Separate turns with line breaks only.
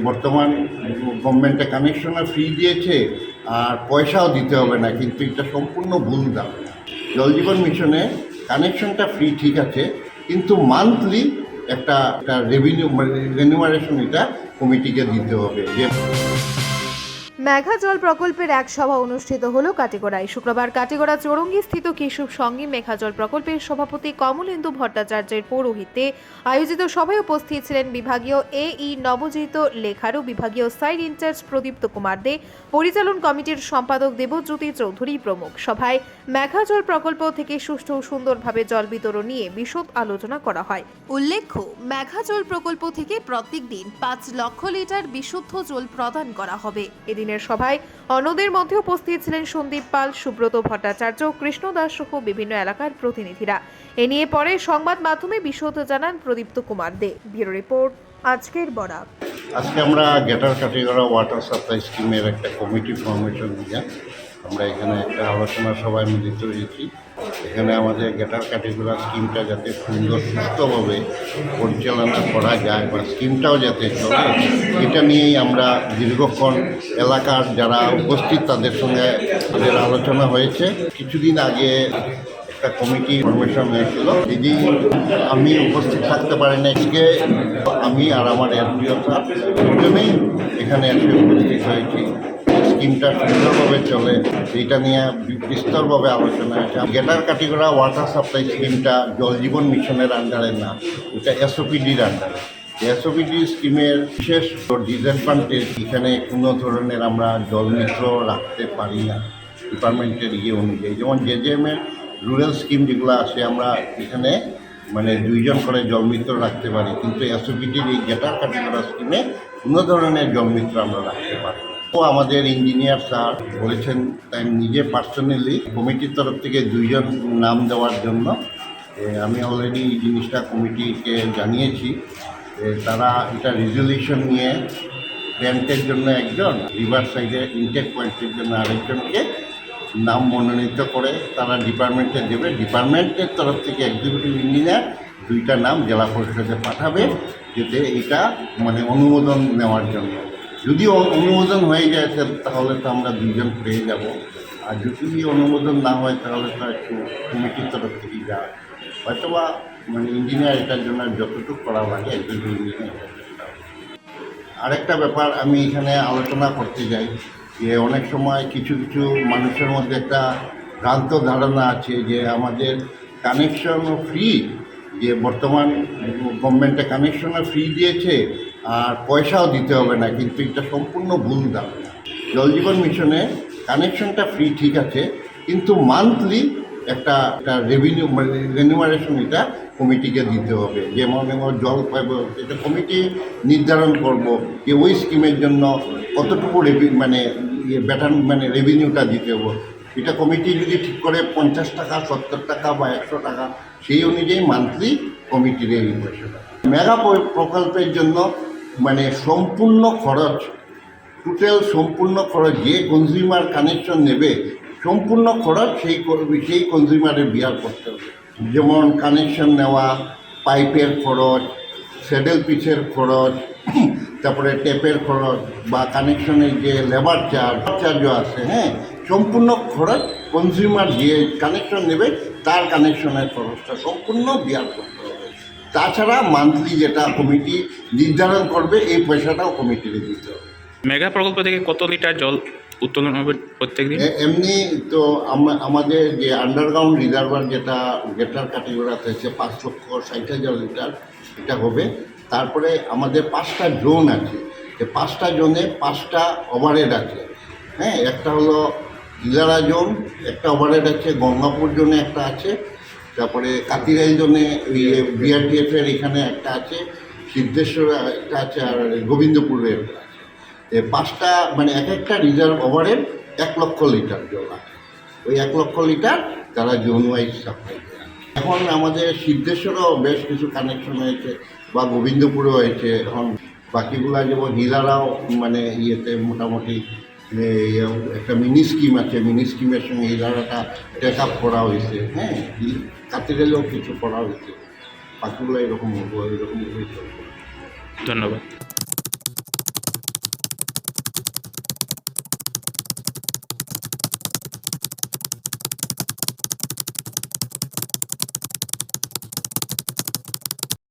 বর্তমান গভর্নমেন্টে কানেকশনও ফ্রি দিয়েছে আর পয়সাও দিতে হবে না, কিন্তু এটা সম্পূর্ণ ভুল ধারণা। জল জীবন মিশনে কানেকশনটা ফ্রি ঠিক আছে, কিন্তু মান্থলি একটা রেনিউমারেশন এটা কমিটিকে দিতে হবে। যে
মেঘা জল প্রকল্পের এক সভা অনুষ্ঠিত হলো কাটিগড়ায়। শুক্রবার কাটিগড়া চৌরঙ্গি স্থিত কেশব সঙ্গী মেঘা জল প্রকল্পের সভাপতি কমলেন্দু ভট্টাচার্যের পৌরোহিত্যে আয়োজিত সভায় উপস্থিত ছিলেন বিভাগীয় এই নবজিত লেখারু, বিভাগীয় সাইট ইনচার্জ প্রদীপ্ত কুমার দে, পরিচালন কমিটির সম্পাদক দেবজ্যোতি চৌধুরী প্রমুখ। সভায় মেঘা জল প্রকল্প থেকে সুষ্ঠু ও সুন্দরভাবে জল বিতরণ নিয়ে বিশদ আলোচনা করা হয়। উল্লেখ্য, মেঘা জল প্রকল্প থেকে প্রত্যেক দিন 5 লক্ষ লিটার বিশুদ্ধ জল প্রদান করা হবে। এদিনের সভায় অন্যদের মধ্যে উপস্থিত ছিলেন সন্দীপ পাল, সুব্রত ভট্টাচার্য, কৃষ্ণ দাস সহ বিভিন্ন এলাকার প্রতিনিধিরা। এ নিয়ে পরে সংবাদ মাধ্যমে বিশদ জানান প্রদীপ্ত কুমার দে। ব্যুরো রিপোর্ট, আজকের বরাক।
আজকে আমরা গেটার কাটিগড়া ওয়াটার সাপ্লাই স্কিমের একটা কমিটি ফর্মেশন নিয়ে আমরা এখানে একটা আলোচনা সভায় মিলিত হয়েছি। এখানে আমাদের গেটার কাটিগড়া স্কিমটা যাতে সুন্দর সুস্থভাবে পরিচালনা করা যায় বা স্কিমটাও যাতে চলে, এটা নিয়েই আমরা দীর্ঘক্ষণ এলাকার যারা উপস্থিত তাদের সঙ্গে আমাদের আলোচনা হয়েছে। কিছুদিন আগে একটা কমিটি ফর্মেশন হয়েছিল, যদি আমি উপস্থিত থাকতে পারি না, আজকে আমি আর আমার এমডিও স্যার দুজনেই এখানে এসে উপস্থিত হয়েছি। স্কিমটা সুন্দরভাবে চলে এইটা নিয়ে বিস্তরভাবে আলোচনা হয়েছে। গেটার কাটিগড়া ওয়াটার সাপ্লাই স্কিমটা জল জীবন মিশনের আন্ডারে না, এটা এসওপিডির আন্ডারে। এসওপিডি স্কিমের বিশেষ ডিসঅ্যাডভান্টেজ, এখানে কোনো ধরনের আমরা জলমিত্র রাখতে পারি না ডিপার্টমেন্টের অনুযায়ী। যেমন জেজেএমের রুরাল স্কিম যেগুলো আছে, আমরা এখানে মানে 2 জন করে জলমিত্র রাখতে পারি, কিন্তু এসওপিডির এই গেটার কাটিগড়া স্কিমে কোনো ধরনের জলমিত্র আমরা রাখতে পারি। তো আমাদের ইঞ্জিনিয়ার স্যার বলেছেন, তাই নিজে পার্সোনালি কমিটির তরফ থেকে 2 জন নাম দেওয়ার জন্য আমি অলরেডি এই জিনিসটা কমিটিকে জানিয়েছি। তারা এটা রেজলিউশন নিয়ে প্ল্যান্টের জন্য একজন, রিভার সাইডে ইনটেক পয়েন্টের জন্য আরেকজনকে নাম মনোনীত করে তারা ডিপার্টমেন্টে দেবে। ডিপার্টমেন্টের তরফ থেকে এক্সিকিউটিভ ইঞ্জিনিয়ার 2টা নাম জেলা পরিষদে পাঠাবে, যাতে এটা মানে অনুমোদন নেওয়ার জন্য। যদি অনুমোদন হয়ে যায় তাহলে তো আমরা 2 জন পেয়ে যাব, আর যদি অনুমোদন না হয় তাহলে তো একটু কমিটির তরফ থেকেই যায়। হয়তোবা মানে ইঞ্জিনিয়ার এটার জন্য যতটুকু করা লাগে একজন ইঞ্জিনিয়ার। আরেকটা ব্যাপার আমি এখানে আলোচনা করতে যাই যে অনেক সময় কিছু কিছু মানুষের মধ্যে একটা ভ্রান্ত ধারণা আছে যে আমাদের কানেকশনও ফ্রি, যে বর্তমান গভর্নমেন্টে কানেকশনও ফ্রি দিয়েছে আর পয়সাও দিতে হবে না, কিন্তু এটা সম্পূর্ণ ভুল ধারণা। জল জীবন মিশনে কানেকশনটা ফ্রি ঠিক আছে, কিন্তু মান্থলি একটা রেনিউমারেশন এটা কমিটিকে দিতে হবে। যেমন জল পাইব, এটা কমিটি নির্ধারণ করব যে ওই স্কিমের জন্য কতটুকু রেভিনিউটা দিতে হবে। এটা কমিটি যদি ঠিক করে 50 টাকা, 70 টাকা বা 100 টাকা, সেই অনুযায়ী মান্থলি কমিটির এই পয়সাটা। মেগা প্রকল্পের জন্য মানে সম্পূর্ণ খরচ, সম্পূর্ণ খরচ যে কনজিউমার কানেকশন নেবে সম্পূর্ণ খরচ সেই কনজিউমারের বিয়ার করতে হবে। যেমন কানেকশন নেওয়া, পাইপের খরচ, স্যাডেল পিচের খরচ, তারপরে টেপের খরচ বা কানেকশনের যে লেবার চার্জও আছে, হ্যাঁ, সম্পূর্ণ খরচ কনজিউমার যে কানেকশন নেবে তার কানেকশনের খরচটা সম্পূর্ণ বিয়ার করতে হবে। তাছাড়া মান্থলি যেটা কমিটি নির্ধারণ করবে এই পয়সাটাও কমিটিকে দিতে হবে।
মেগা প্রকল্প থেকে কত লিটার জল উত্তোলন হবে প্রত্যেক দিন?
এমনি তো আমাদের যে আন্ডারগ্রাউন্ড রিজার্ভার যেটা গেটার কাটিগড়াতে আছে 5,60,000 লিটার এটা হবে। তারপরে আমাদের 5টা জোন আছে, যে 5টা জোনে 5টা ওভারহেড আছে, হ্যাঁ। একটা হলো ইলারা জোন, একটা ওভারহেড আছে, গঙ্গাপুর জোনে একটা আছে, তারপরে কাতিরাই জোনে বিআরটিএফের এখানে একটা আছে, সিদ্ধেশ্বর একটা আছে, আর গোবিন্দপুরের একটা আছে। 5টা মানে এক একটা রিজার্ভ ওভারের 1 লক্ষ লিটার জল আছে। ওই 1 লক্ষ লিটার তারা জোন ওয়াইজ সাপ্লাই দেয়। এখন আমাদের সিদ্ধেশ্বরও বেশ কিছু কানেকশন হয়েছে বা গোবিন্দপুরেও হয়েছে। এখন বাকিগুলা যেমন হিলারাও মানে ইয়েতে মোটামুটি একটা মিনি স্কিম আছে, মিনি স্কিমের সঙ্গে হিলারাটা টেক আপ করা হয়েছে, হ্যাঁ। কাতিরেলেও কিছু করা হয়েছে, বাকিগুলো এরকমভাবে চলবে।
ধন্যবাদ।